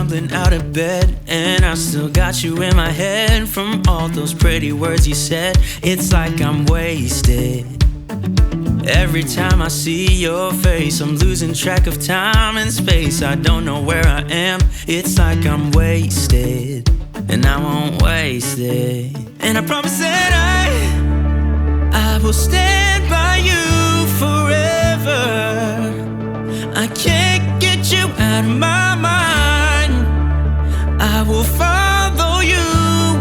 stumbling out of bed, and I still got you in my head from all those pretty words you said. It's like I'm wasted. Every time I see your face, I'm losing track of time and space. I don't know where I am. It's like I'm wasted, and I won't waste it. And I promise that I will stand by you forever. I can't get you out of my mind. I will follow you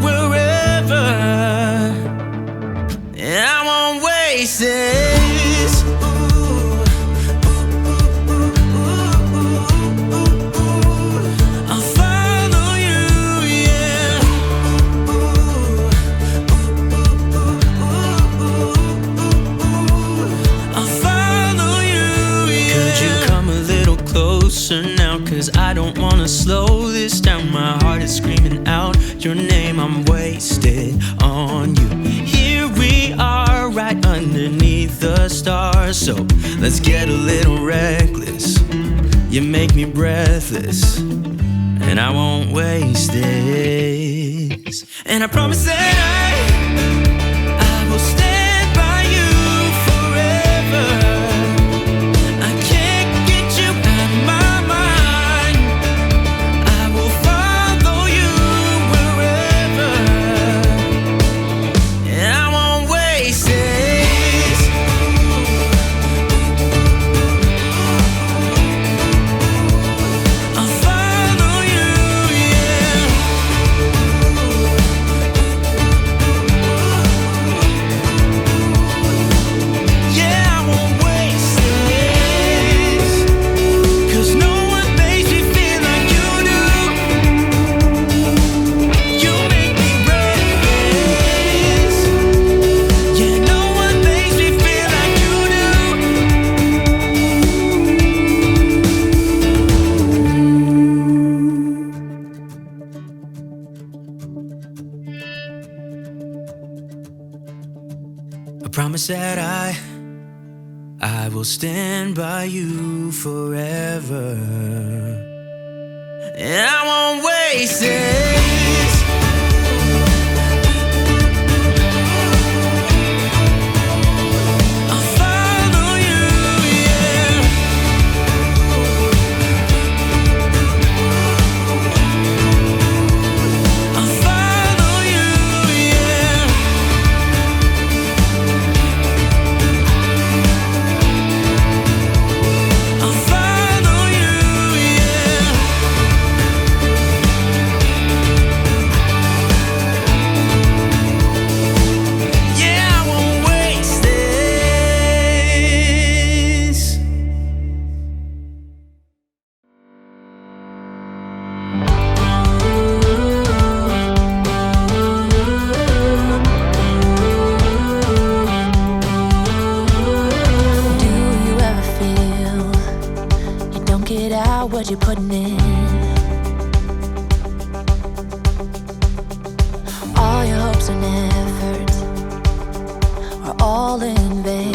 wherever, and I won't waste it. Now, cause I don't wanna slow this down. My heart is screaming out your name. I'm wasted on you. Here we are, right underneath the stars. So let's get a little reckless. You make me breathless, and I won't waste this. And I promise that I will stand by you forever. Promise that I will stand by you forever, and I won't waste this. I'll follow you, yeah. I'll follow you, yeah. What you're putting in, all your hopes and efforts are all in vain.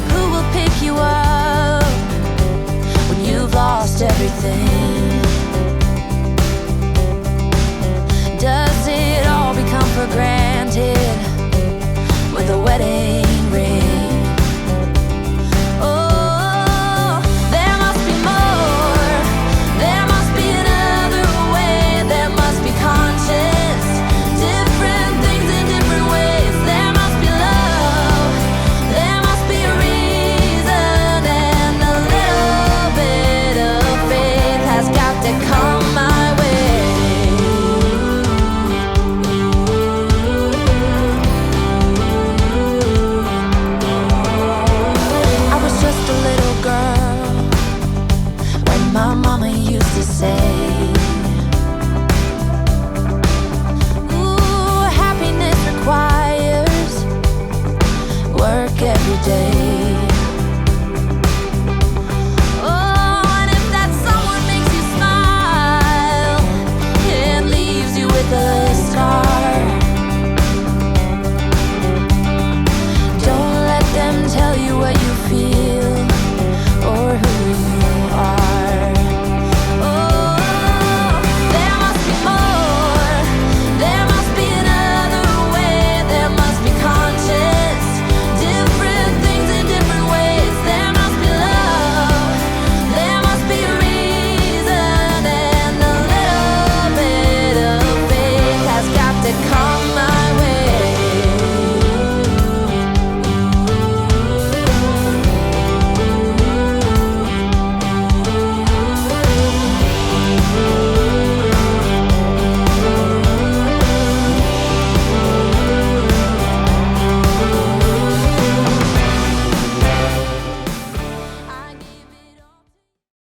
Who will pick you up when you've lost everything? Does it all become for granted with a wedding ring? Every day